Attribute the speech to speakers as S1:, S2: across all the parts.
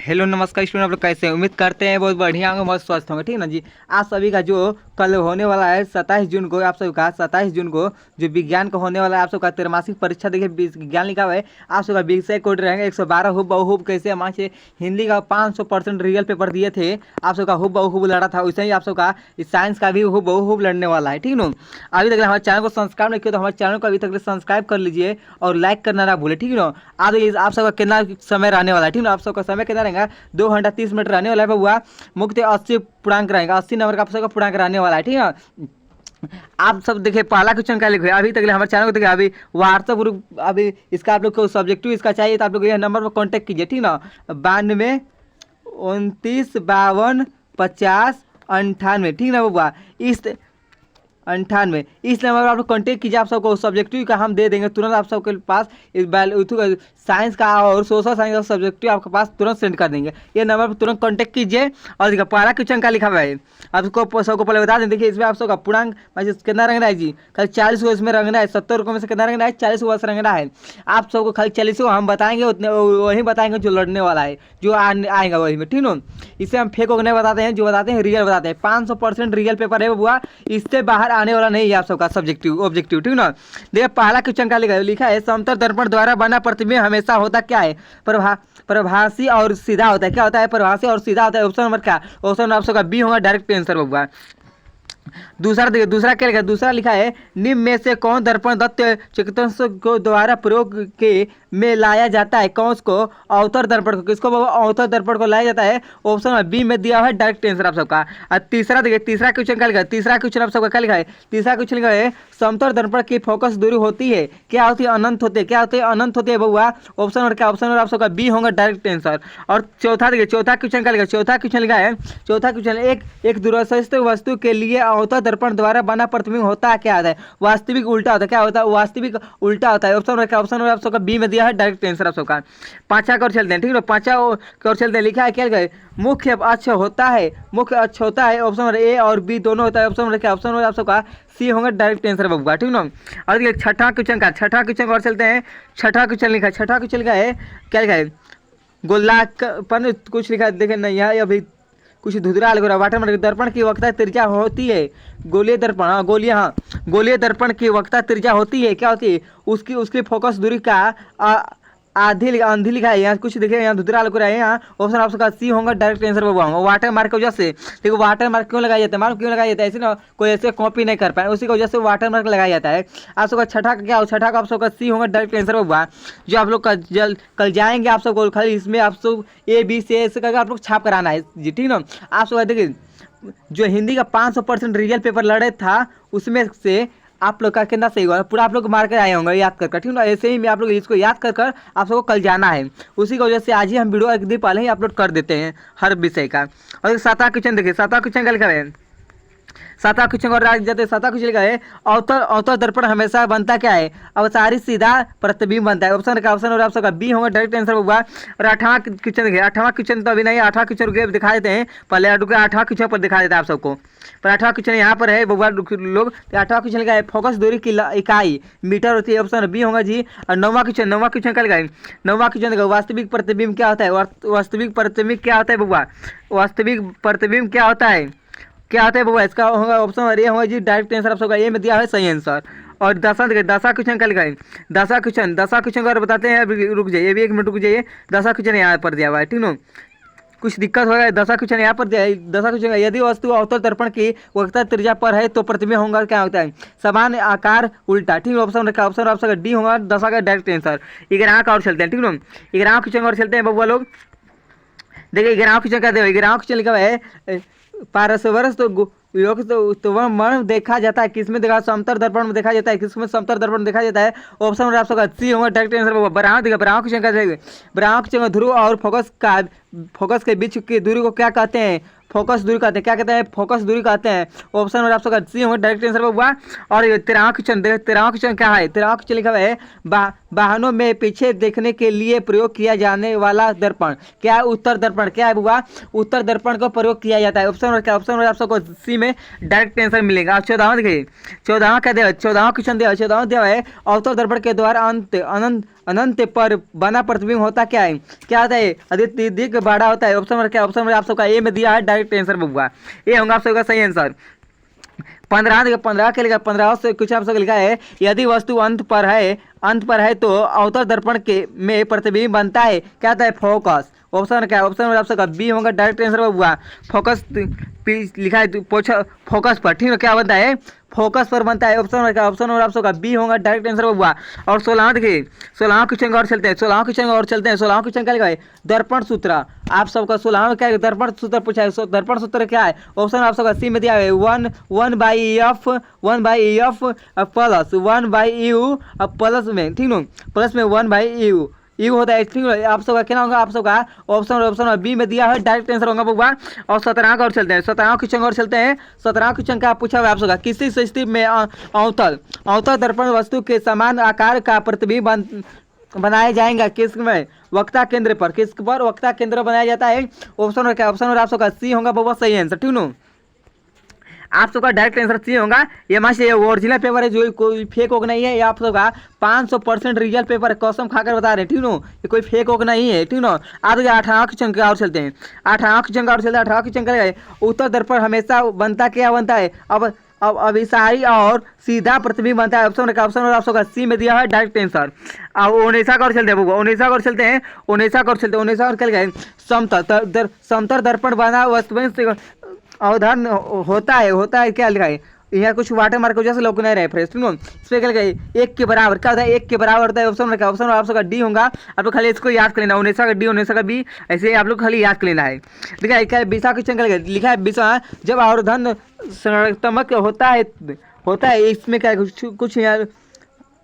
S1: Hello नमस्कार student, आप लोग कैसे हैं? उम्मीद करते हैं बहुत बढ़िया होंगे, बहुत स्वस्थ होंगे। ठीक है ना जी। आप सभी का जो कल होने वाला है 27 जून को, आप सभी का 27 जून को जो विज्ञान का होने वाला है, आप सबका त्रैमासिक परीक्षा देखिए विज्ञान लिखा हुआ है। आप सबका विषय कोड रहेंगे 112 हुब बहुब। कैसे हमारे से हिंदी का 500% रियल पेपर दिए थे, आप सबका हुब बहुब लड़ा था, वैसे ही आप सबका साइंस का भी हुब बहुब लड़ने वाला है। ठीक है ना। अभी तक हमारे चैनल को सब्सक्राइब नहीं किया तो हमारे चैनल को अभी तक सब्सक्राइब कर लीजिए और लाइक करना ना भूले। ठीक है ना। आप सबका कितना समय रहने वाला है? ठीक है ना। आप सबका समय कितना रहेगा? 2 घंटा 30 मिनट रहने वाला है बबुआ। मुक्त 80 पूर्णांक रहेगा, 80 नंबर का आप सबका पूर्णांक रहने वाला है। ठीक है ना। आप सब देखिए पहला क्वेश्चन क्या लिखे अभी तक हमारे चैनल को देखिए। अभी व्हाट्सअप ग्रुप, अभी इसका आप लोग को सब्जेक्टिव इसका चाहिए तो आप लोग ये नंबर पर कॉन्टैक्ट कीजिए। ठीक ना। 92 29 52 50 98। ठीक ना बबुआ। इस 98 इस नंबर पर आप लोग कॉन्टेक्ट कीजिए। आप सबको सब्जेक्टिव का हम दे देंगे तुरंत आप सबके पास। इस साइंस का और सोशल साइंस का सब्जेक्टिव आपके पास तुरंत सेंड कर देंगे। ये नंबर पर तुरंत कॉन्टेक्ट कीजिए। और देखिए पहला क्वेश्चन का लिखा हुआ है, आपको सबको पहले बता दें। देखिए इसमें आप सबका पूर्णांक कितना रंगना है जी? खाली 40 को इसमें रंगना है। 70 को में से कितना रंगना है? 40 को रंगना है। आप सबको खाली 40 को हम बताएंगे, उतने वही बताएंगे जो लड़ने वाला है, जो आएगा वही में। ठीक ना। इसे हम फेक नहीं बताते हैं, जो बताते हैं रियल बताते हैं। 500% रियल पेपर है बुआ, इससे बाहर आने वाला नहीं है आप सबका सब्जेक्टिव ऑब्जेक्टिव। ठीक ना। देखिए पहला क्वेश्चन का लिखा है, समतल दर्पण द्वारा बना प्रतिबिंब हमेशा होता क्या है? प्रभासी और सीधा होता है। क्या होता है? प्रभासी और सीधा होता है। ऑप्शन नंबर क्या? ऑप्शन नंबर आप सबका बी होगा डायरेक्ट आंसर बबुआ। दूसरा देखिए, दूसरा क्या लिखा है? दूसरा लिखा है, निम्न में से कौन दर्पण दत्त चिकित्सकों को द्वारा प्रयोग के में लाया जाता है? कौन को? अवतर दर्पण को। किसको बाबा? अवतर दर्पण को लाया जाता है। ऑप्शन बी में दिया हुआ है डायरेक्ट आंसर आप सबका। और तीसरा देखिए, तीसरा क्वेश्चन क्या लिखा है? तीसरा क्वेश्चन आप सबका क्या लिखा है? तीसरा क्वेश्चन लिखा है, समतल दर्पण की फोकस दूरी होती है क्या? होती है अनंत होती है। क्या होती है? अनंत होती है बबुआ। ऑप्शन और क्या? ऑप्शन और आप सबका बी होगा डायरेक्ट आंसर। और चौथा देखिए, चौथा क्वेश्चन क्या लिखा है? चौथा क्वेश्चन लिखा है, चौथा क्वेश्चन एक दूरस्थ वस्तु के लिए अवतल दर्पण द्वारा बना प्रतिबिंब होता क्या होता है? वास्तविक उल्टा होता है। क्या होता है? वास्तविक उल्टा होता है। ऑप्शन क्या? ऑप्शन आप सबका बी में दिया है डायरेक्ट आंसर आप सबका। पांचवा की ओर चलते हैं। ठीक है, पांचवा की ओर चलते हैं। लिखा है क्या लिखा है? मुख्य अक्ष होता है, मुख्य अक्ष होता है। ऑप्शन नंबर ए और बी दोनों होता है। ऑप्शन नंबर क्या? ऑप्शन नंबर आप सबका सी होगा डायरेक्ट आंसर बबुआ। ठीक ना। और देखिए छठा क्वेश्चन का, छठा क्वेश्चन की ओर चलते हैं। छठा क्वेश्चन लिखा है, छठा क्वेश्चन लिखा है क्या लिखा है? गोलापन कुछ लिखा है, देखे नहीं है अभी कुछ धुधरा लग रहा है। वाटर मार्क दर्पण की वक्रता त्रिज्या होती है। गोलीय दर्पण, हाँ गोलीय, हाँ गोलीय दर्पण की वक्रता त्रिज्या होती है। क्या होती है? उसकी उसकी फोकस दूरी का आधी आंधी लिखा है यहाँ, कुछ देखिए यहाँ धुधरा लग रहा है। यहाँ ऑप्शन आप सबका सी होगा डायरेक्ट आंसर बबुआ। वाटर मार्क की वजह से देखो, वाटर मार्क क्यों लगाया जाता है? मालूम क्यों लगाया जाता है? ऐसे ना कोई ऐसे कॉपी नहीं कर पाए, उसी की वजह से वाटर मार्क लगाया जाता है। आप सबका छठा का क्या हो? छठा का आप सबका सी होगा डायरेक्ट आंसर बबुआ। जो आप लोग कल जाएंगे आप सबको खाली इसमें आप सब ए बी सी ऐसे करके आप लोग छाप कराना है जी। ठीक ना। आप सब देखिए जो हिंदी का 500% रियल पेपर लड़े था, उसमें से आप लोग का कितना सही हुआ पूरा आप लोग मार कर आए होंगे याद कर। ठीक ना। ऐसे ही मैं आप लोग इसको याद कर आप सबको कल जाना है। उसी की वजह से आज ही हम वीडियो एक दिन पहले ही अपलोड कर देते हैं हर विषय का। और सातवां क्वेश्चन देखिए, सातवां क्वेश्चन क्या लिखा है? सातवां क्वेश्चन और जाते सातवां क्वेश्चन लिखा है, अवतल अवतल दर्पण हमेशा बनता क्या है? अवसारी सीधा प्रतिबिंब बनता है। ऑप्शन का? ऑप्शन और आप सबका बी होगा डायरेक्ट आंसर होगा। और आठवां क्वेश्चन देखिए, आठवां क्वेश्चन तो अभी नहीं, आठवां क्वेश्चन रुके दिखा देते हैं पहले। आठवां क्वेश्चन पर दिखा देता है आप सबको। पर आठवां क्वेश्चन यहाँ पर है बबुआ लोग। आठवां क्वेश्चन लिखा है, फोकस दूरी की इकाई मीटर होती है। ऑप्शन बी होगा जी। और नौवां क्वेश्चन क्या लिखा है? नौवां क्वेश्चन देखो, वास्तविक प्रतिबिंब क्या होता है? वास्तविक प्रतिबिंब क्या होता है बबुआ? वास्तविक प्रतिबिंब क्या होता है? क्या आता है बबुआ? इसका होगा ऑप्शन और ये होगा जी डायरेक्ट आंसर आप सबका ए में दिया है सही आंसर। और दसवां देखिए, दसवां क्वेश्चन क्या लिखा है? दसवां क्वेश्चन अगर बताते हैं, रुक जाइए अभी 1 मिनट रुक जाइए। दसवां क्वेश्चन यहाँ पर दिया हुआ है। ठीक ना। कुछ दिक्कत होगा। दसवां क्वेश्चन यहाँ पर दिया है। दसवां क्वेश्चन, यदि वस्तु अवतल दर्पण की वक्रता त्रिज्या पर है तो प्रतिबिंब होगा क्या होता है? समान आकार उल्टा। ठीक है। ऑप्शन रखा, ऑप्शन आप सबका डी होगा दसवां का डायरेक्ट आंसर। 11वां का और चलते हैं। ठीक ना। 11वां क्वेश्चन और चलते हैं बबुआ लोग। देखिए 11वां क्वेश्चन क्या दिया? 11वां क्वेश्चन लिखा हुआ है, पारस्परस योग तो वह मन देखा जाता है किसमें? देखा समतल दर्पण में देखा जाता है। किसमें समतल दर्पण में देखा जाता है? ऑप्शन में आप सबका सी होगा डायरेक्ट आंसर। ब्राह्मण देखा, ब्राह्मण क्वेश्चन क्या देगा? ब्राह्मण क्वेश्चन ध्रुव और फोकस के बीच की दूरी को क्या कहते हैं? फोकस दूरी कहते हैं। क्या कहते हैं? फोकस दूरी कहते हैं। ऑप्शन में आप सबका सी होगा डायरेक्ट आंसर हुआ। और 13वां क्वेश्चन देख, 13वां क्वेश्चन क्या है? 13वां क्वेश्चन लिखा हुआ है, वाहनों में पीछे देखने के लिए प्रयोग किया जाने वाला दर्पण क्या है? उत्तर दर्पण। क्या है बुआ? उत्तर दर्पण का प्रयोग किया जाता है। ऑप्शन क्या? ऑप्शन आप सबको सी में डायरेक्ट आंसर मिलेगा। 14वां देखिए, 14वां क्या दिया? 14वां क्वेश्चन दिया, 14वां दिया है, अवतल दर्पण के द्वारा अनंत अनंत पर बना प्रतिबिंब होता क्या है? क्या होता है? अधिक बड़ा होता है। ऑप्शन नंबर क्या? ऑप्शन नंबर आप सबका ए में दिया है, डायरेक्ट आंसर बबुआ। ये होगा आप सबका सही आंसर। 15 के लिए 15 से कुछ आप सब लिखा है, यदि वस्तु अंत पर है तो अवतल दर्पण के में प्रतिबिंब बनता है, क्या होता है? फोकस। ऑप्शन क्या है? ऑप्शन में आप सबका बी होगा, डायरेक्ट आंसर हुआ। फोकस लिखा है फोकस पर, ठीक है, क्या बनता है? फोकस पर बनता है। ऑप्शन क्या? ऑप्शन आप सबका बी होगा, डायरेक्ट आंसर हुआ। और 16 देखिए, 16 क्वेश्चन और चलते हैं, 16 क्वेश्चन और चलते हैं। 16 क्वेश्चन क्या लिखा है? दर्पण सूत्र। आप सबका 16 में क्या है? दर्पण सूत्र पूछा है। दर्पण सूत्र क्या है? ऑप्शन आप सबका सी में दिया है, one by F plus 1/u plus में, ठीक है, प्लस में 1/u यू होता है, ठीक है। आप सबका क्या होगा? आप सबका ऑप्शन बी में दिया है, डायरेक्ट आंसर होगा बउआ। और 17 का और चलते हैं, 17 क्वेश्चन और चलते हैं। 17 क्वेश्चन का पूछा हुआ आप सबका, किसी स्थिति में अवतल दर्पण वस्तु के समान आकार का प्रतिबिंब बनाया जाएगा, किस में? वक्ता केंद्र पर। किस पर? वक्ता केंद्र बनाया जाता है। ऑप्शन क्या? ऑप्शन आप सबका सी होगा बउआ, सही आंसर, ठीक है। आप सबका डायरेक्ट आंसर सी होगा। ये मान ये ओरिजिनल पेपर है, जो कोई फेक होगा नहीं है। ये आप सबका 500% रियल पेपर है, कसम खाकर बता रहे हैं, ठीक है। ये कोई फेक होगा नहीं है, ठीक है। आप 18 क्वेश्चन का और चलते हैं, 18 क्वेश्चन का और चलते हैं। 18 क्वेश्चन का उत्तर दर्पण हमेशा बनता क्या बनता है? अब अभिसारी और सीधा प्रतिबिंब बनता है। ऑप्शन आप सबका सी में दिया है, डायरेक्ट आंसर। अब 19 का और चलते हैं, 19 का और चलते हैं, 19 का और चलते हैं। 19 और चल गए, समतल दर्पण बना वस्तु अवधान होता है क्या लिखा है? यहाँ कुछ वाटर मार्क वजह से लोग नहीं रहे फ्रेश, ठीक है। इस पर क्या लिखा है? 1 के बराबर, क्या होता है? 1 के बराबर होता है। ऑप्शन क्या? ऑप्शन आप सबका डी होगा। आप लोग खाली इसको याद कर लेना, 19 का डी, 19 का बी, ऐसे आप लोग खाली याद कर लेना है। देखा है क्या? 20 क्वेश्चन का लिखा है, 20 जब आवर्धन संरक्षात्मक होता है, इसमें क्या कुछ यहाँ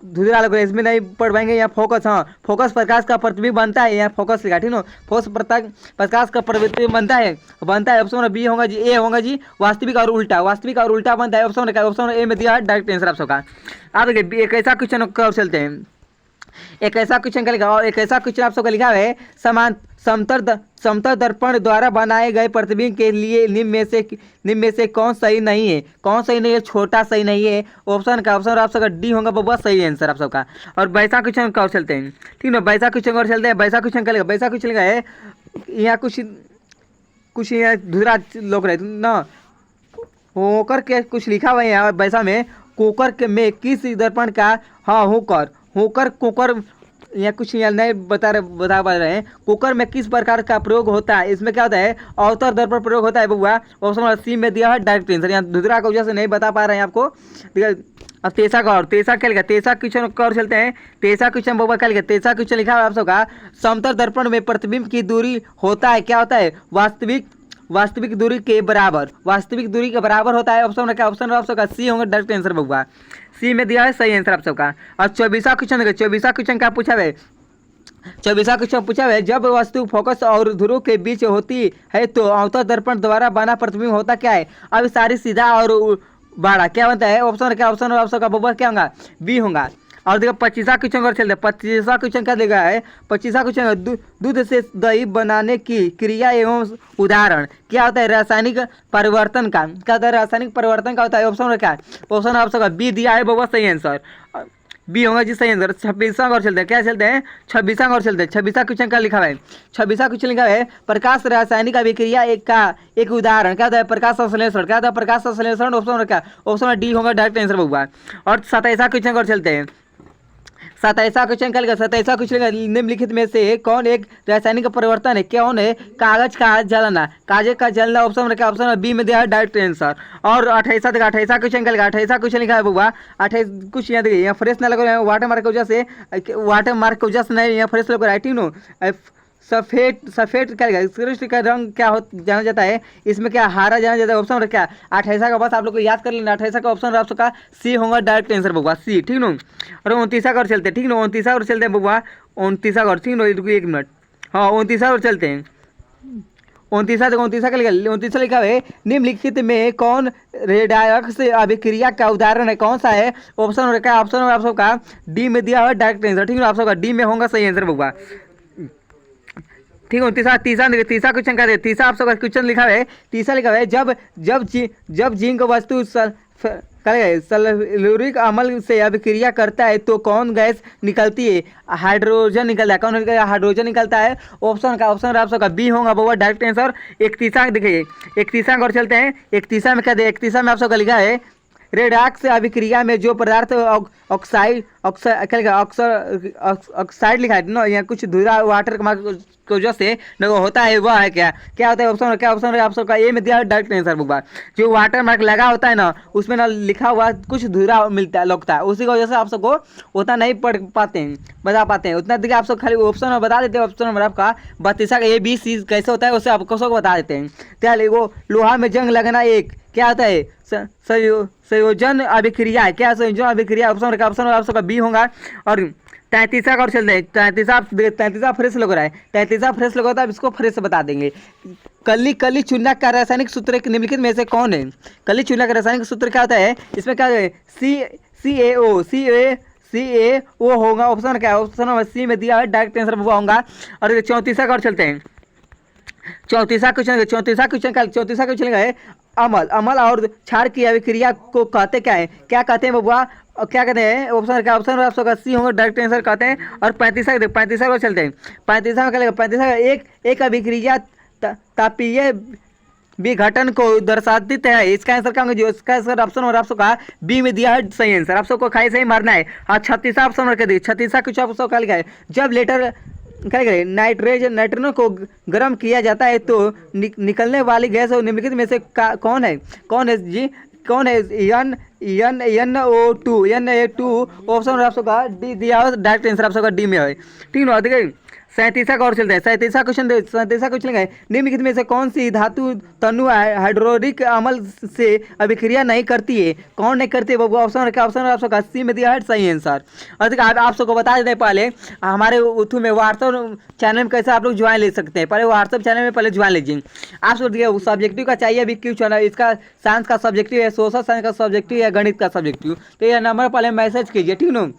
S1: धुधरा लग रहा है, इसमें नहीं पढ़ पाएंगे। यहाँ फोकस, हाँ, फोकस प्रकाश का प्रतिबिंब बनता है, यहाँ फोकस लिखा, ठीक है। फोकस प्रकाश का प्रतिबिंब बनता है। ऑप्शन बी होगा जी, ए होगा जी, वास्तविक और उल्टा बनता है। ऑप्शन ए में दिया है, डायरेक्ट आंसर आप सबका। आप देखिए एक ऐसा क्वेश्चन कब चलते हैं, एक ऐसा क्वेश्चन का लिखा, और एक ऐसा क्वेश्चन आप सबका लिखा है, समतल दर्पण द्वारा बनाए गए प्रतिबिंब के लिए निम्न में से कौन सही नहीं है? कौन सही नहीं है? छोटा सही नहीं है। ऑप्शन आप सबका डी होगा बहुत सही आंसर आप सबका। और वैसा क्वेश्चन का और चलते हैं, ठीक है। वैसा क्वेश्चन और चलते हैं। वैसा क्वेश्चन का वैसा क्वेश्चन का है, यहाँ कुछ यहाँ दूसरा लोग रहे ना, होकर के कुछ लिखा हुआ है यहाँ वैसा में, कुकर के में किस दर्पण का, हाँ, कुकर यहाँ कुछ यहाँ नहीं बता पा रहे हैं। कुकर में किस प्रकार का प्रयोग होता है? इसमें क्या होता है? अवतल दर्पण प्रयोग होता है बउआ। ऑप्शन सी में दिया है, डायरेक्ट आंसर। यहाँ दूसरा का वजह से नहीं बता पा रहे हैं आपको। अब तेसा क्या लिखा? तेसा क्वेश्चन का और चलते हैं। तेसा क्वेश्चन बउआ क्या लिखा? तेसा क्वेश्चन लिखा है आप सबका, समतल दर्पण में प्रतिबिंब की दूरी होता है, क्या होता है? वास्तविक दूरी के बराबर होता है। ऑप्शन क्या? ऑप्शन आप सबका सी होगा, डायरेक्ट आंसर बउआ। सी में दिया है, सही आंसर आप सबका। और 24वां क्वेश्चन देखिए, 24वां क्वेश्चन क्या पूछा है? 24वां क्वेश्चन पूछा है, जब वस्तु फोकस और ध्रुव के बीच होती है तो अवतल दर्पण द्वारा बना प्रतिबिंब होता क्या है? अब सारी सीधा और बड़ा क्या बनता है? ऑप्शन क्या? ऑप्शन आप सबका बउआ क्या होगा? बी होगा। और देखो 25वां क्वेश्चन और चलते हैं। 25वां क्वेश्चन क्या देगा है? 25वां क्वेश्चन, दूध से दही बनाने की क्रिया एवं उदाहरण, क्या होता है? रासायनिक परिवर्तन का, क्या होता है? रासायनिक परिवर्तन का होता है। ऑप्शन क्या है? ऑप्शन आप सबका बी दिया है बउआ, सही आंसर, बी होगा जी, सही आंसर। 26वां और चलते हैं, क्या चलते हैं? 26वां और चलते हैं। 26वां क्वेश्चन क्या लिखा है? 26वां क्वेश्चन लिखा है, प्रकाश रासायनिक अभिक्रिया एक उदाहरण, क्या होता है? प्रकाश संश्लेषण, क्या होता है? प्रकाश संश्लेषण। ऑप्शन क्या? ऑप्शन डी होगा, डायरेक्ट आंसर बउआ। और 27वां क्वेश्चन और चलते हैं। 27वां क्वेश्चन क्या लिखा? 27वां क्वेश्चन निम्नलिखित में से कौन एक रासायनिक परिवर्तन है? कौन है? कागज का जलना, ऑप्शन क्या? ऑप्शन बी में दिया है, डायरेक्ट आंसर। और 28वां क्वेश्चन क्या लिखा? 28वां क्वेश्चन लिखा है बउआ, 28 कुछ यहाँ देखिए, यहाँ फ्रेश ना लग रहा है, वाटर मार्क की वजह से नहीं, यहाँ फ्रेश लग रहा है, ठीक है। सफेद क्या लिखा? उत्कृष्ट का रंग क्या जाना जाता है? इसमें क्या हारा जाना जाता है? ऑप्शन क्या? 28वां का बस आप लोग को याद कर लेना। 28वां का ऑप्शन आप सबका सी होगा, डायरेक्ट आंसर बउआ, सी, ठीक ना। और 29वां का और चलते हैं, ठीक ना। 29वां और चलते हैं बउआ, 29वां और, ठीक ना, 1 मिनट, हाँ, 29वां और चलते हैं। 29वां का लिखा? 29वां लिखा है, निम्नलिखित में कौन रेडॉक्स अभिक्रिया का उदाहरण है? कौन सा है? ऑप्शन क्या? ऑप्शन आप सबका डी में दिया है, डायरेक्ट आंसर, ठीक है। आप सबका डी में होगा, सही आंसर बउआ, ठीक है। तीसरा क्वेश्चन क्या है? तीसरा आप सबका क्वेश्चन लिखा है, तीसरा लिखा है, जब जिंक वस्तु सल्फ्यूरिक अम्ल से अभिक्रिया करता है तो कौन गैस निकलती है? हाइड्रोजन निकलता है। कौन निकलता है? हाइड्रोजन निकलता है। ऑप्शन आप सबका बी होगा वो डायरेक्ट आंसर। 31 देखिए 31 और चलते हैं। 31 में क्या दे? 31 में आप सबका लिखा है रेडॉक्स अभिक्रिया में जो पदार्थ ऑक्साइड ऑक्साइड लिखा है ना, यहाँ कुछ धुरा वाटर की वजह से न होता है, वह है क्या? क्या होता है? ऑप्शन क्या ऑप्शन है आप सबका? ए में दिया डायरेक्ट आंसर बुबा। जो वाटर मार्क लगा होता है ना, उसमें ना लिखा हुआ कुछ धुरा मिलता है, लगता है, उसी की वजह से आप सबको उतना नहीं पढ़ पाते हैं, बता पाते हैं उतना। देखिए आप सब खाली ऑप्शन में बता देते हैं। ऑप्शन नंबर आपका 32 का ए बी सी कैसे होता है उसे आपको सबको बता देते हैं। क्या वो लोहा में जंग लगना एक क्या होता है? संयोजन अभिक्रिया है। क्या संयोजन अभिक्रिया? ऑप्शन आप सबका बी होगा। और 33 का और चलते हैं। 33 फ्रेश लग रहा है। 33 फ्रेश लग रहा है, इसको फ्रेश से बता देंगे। कली चूना का रासायनिक सूत्र निम्नलिखित में से कौन है? कली चूना का रासायनिक सूत्र क्या होता है? इसमें क्या है? CaO होगा। ऑप्शन क्या है? ऑप्शन नंबर सी में दिया है डायरेक्ट आंसर वो होगा। और 34 का और चलते हैं। 34 क्वेश्चन का है अमल और क्षार की अभिक्रिया को कहते क्या है? क्या कहते हैं बबुआ? क्या कहते हैं? ऑप्शन आप सबका सी होगा डायरेक्ट आंसर कहते हैं। और 35 को चलते हैं। 35 में क्या लगेगा? 35 एक अभिक्रिया तापीय विघटन को दर्शाती है। इसका आंसर क्या होगा? जो इसका आंसर ऑप्शन और आप सबका बी में दिया है सही आंसर। आप सबको खाई सही मारना है। हाँ 36 ऑप्शन रख दी। 36 कुछ आप सबका लिखा है जब लेटर क्या करें नाइट्रोजन को गर्म किया जाता है तो निकलने वाली गैस और निम्नलिखित में से कौन है? कौन है जी? कौन है? NaO2 ऑप्शन आप सबका डी दिया हो डायरेक्ट आंसर आप सबका डी में है। ठीक है देखिए 37 का और चलते हैं। 37 क्वेश्चन है निम्नलिखित में से कौन सी धातु तनु हाइड्रोलिक अम्ल से अभिक्रिया नहीं करती है? कौन नहीं करती है बाबू? ऑप्शन क्या? ऑप्शन आप सबका सी में दिया है सही आंसर। और देखिए आप सबको बता देते हैं पहले हमारे उथू में व्हाट्सअप चैनल में कैसे आप लोग ज्वाइन ले सकते हैं। पहले व्हाट्सअप चैनल में पहले ज्वाइन लीजिए। आप सब देखिए सब्जेक्टिव का चाहिए अभी क्यों चैनल, इसका साइंस का सब्जेक्टिव है, सोशल साइंस का सब्जेक्टिव है, गणित का सब्जेक्टिव। तो ये नंबर पहले मैसेज कीजिए ठीक ना।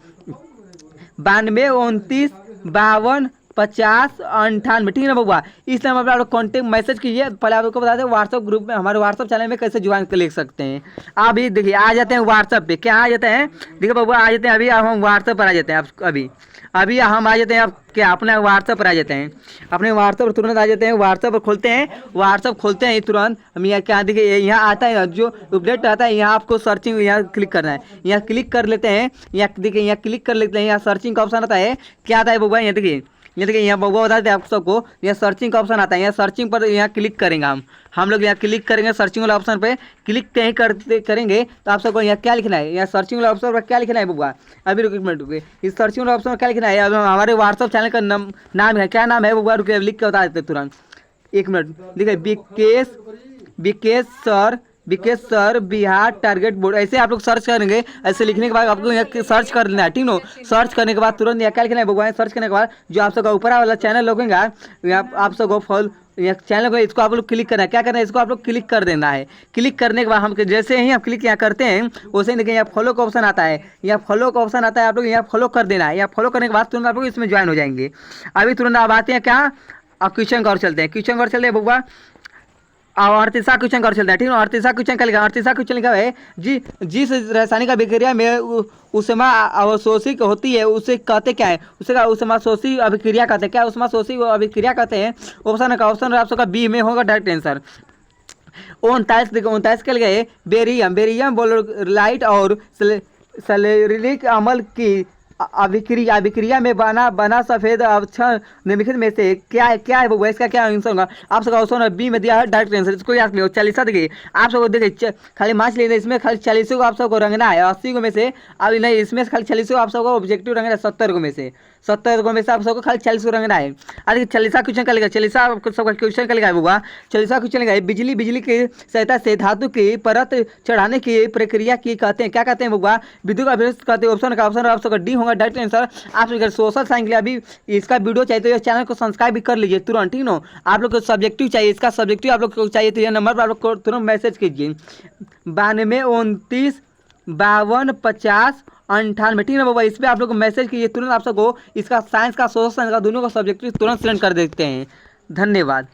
S1: 92 29 52 50 98 ठीक है ना बउआ। इस नंबर पर आप लोग कॉन्टेक्ट मैसेज कीजिए। पहले आप लोग को बता दें व्हाट्सअप ग्रुप में हमारे व्हाट्सअप चैनल में कैसे ज्वाइन कर ले सकते हैं। आप ये देखिए आ जाते हैं व्हाट्सअप पे। क्या आ जाते हैं? देखिए बउआ आ जाते हैं। अभी हम व्हाट्सअप पर आ जाते हैं। अभी हम आ जाते हैं। आप क्या अपने व्हाट्सअप पर आ जाते हैं? अपने व्हाट्सअप पर तुरंत आ जाते हैं। व्हाट्सअप पर खोलते हैं। व्हाट्सअप खोलते हैं तुरंत हम यहाँ क्या देखिए यहाँ आता है जो अपडेट आता है, यहाँ आपको सर्चिंग यहाँ क्लिक करना है। यहाँ क्लिक कर लेते हैं। यहाँ देखिए यहाँ क्लिक कर लेते हैं। यहाँ सर्चिंग का ऑप्शन आता है। क्या आता है बउआ? यहाँ देखिए यहाँ बउआ बता देते हैं आप सबको। यहाँ सर्चिंग का ऑप्शन आता है। यहाँ सर्चिंग पर यहाँ क्लिक करेंगे हम लोग यहाँ क्लिक करेंगे। सर्चिंग वाला ऑप्शन पे क्लिक कहीं करेंगे तो आप सबको यहाँ क्या लिखना है? यहाँ सर्चिंग वाला ऑप्शन पर क्या लिखना है बउआ? अभी रुकिए एक मिनट रुकिए। इस सर्चिंग वाला ऑप्शन पर क्या लिखना है? अब हमारे व्हाट्सअप चैनल का नाम है। क्या नाम है बउआ? रुकिए लिख के बता देते तुरंत एक मिनट। देखिए Vikesh sir Bihar target board ऐसे आप लोग सर्च करेंगे। ऐसे लिखने के बाद आपको यहाँ सर्च करना है ठीक नो। सर्च करने के बाद तुरंत यहाँ क्या लिखना है बउआ? सर्च करने के बाद जो आप सबका ऊपर वाला चैनल लगेगा यहाँ आप सबको फॉलो यहाँ चैनल को इसको आप लोग क्लिक करना है। क्या करना है? इसको आप लोग क्लिक कर देना है। क्लिक करने के बाद हम जैसे ही आप क्लिक यहाँ करते हैं वैसे ही देखिए यहाँ फॉलो का ऑप्शन आता है। यहाँ फॉलो का ऑप्शन आता है। आप लोग यहाँ फॉलो कर देना है। यहाँ फॉलो करने के बाद तुरंत आप लोग इसमें ज्वाइन हो जाएंगे। अभी तुरंत आप आते हैं क्या? अब क्वेश्चन का और चलते हैं। क्वेश्चन का और चलते हैं बउआ। 38 क्वेश्चन कर चलता है ठीक है। 38 क्वेश्चन लिखा है जी जिस रासायनिक अभिक्रिया में उष्मा अवशोषित होती है उसे कहते क्या है? उसे उष्माशोषी अभिक्रिया कहते हैं। क्या उष्माशोषी अभिक्रिया कहते हैं? ऑप्शन आप सबका बी में होगा डायरेक्ट आंसर। 29 के लिए बेरियम बोलोराइट और सल्फ्यूरिक अम्ल की अभिक्रिया में बना सफेद अवक्षय निम्नलिखित में से क्या है वो? इसका क्या आंसर होगा? आप सबका ऑप्शन बी में दिया है डायरेक्ट आंसर। इसको याद करिए। 40 देखिए आप सबको देखिए खाली मार्क्स लेना इसमें खाली 40 को आप सबको रंगना है। 80 को में से अभी नहीं इसमें खाली 40 को आप सबको ऑब्जेक्टिव रंगना है। 70 को में से आप सबको खाली 40 को रंगना है। अरे 40 क्वेश्चन का लिखा 40 सबका क्वेश्चन का लिखा है होगा। 40 क्वेश्चन लिखा है बिजली की सहायता से धातु की परत चढ़ाने की प्रक्रिया की कहते हैं। क्या कहते हैं होगा? विद्युत अभ्यस्त कहते हैं। ऑप्शन आप सबका डी होगा डायरेक्ट आंसर। आप अगर सोशल साइंस के लिए अभी इसका वीडियो चाहिए तो ये चैनल को सब्सक्राइब भी कर लीजिए तुरंत ठीक ना। आप लोग को सब्जेक्टिव चाहिए, इसका सब्जेक्टिव आप लोग को चाहिए तो ये नंबर पर आप लोग को तुरंत मैसेज कीजिए। 92 29 52 50 98 ठीक है बाबा। इस पर आप लोग को मैसेज कीजिए तुरंत। आप सबको इसका साइंस का सोशल साइंस का दोनों का सब्जेक्टिव तुरंत सेंड कर देते हैं। धन्यवाद।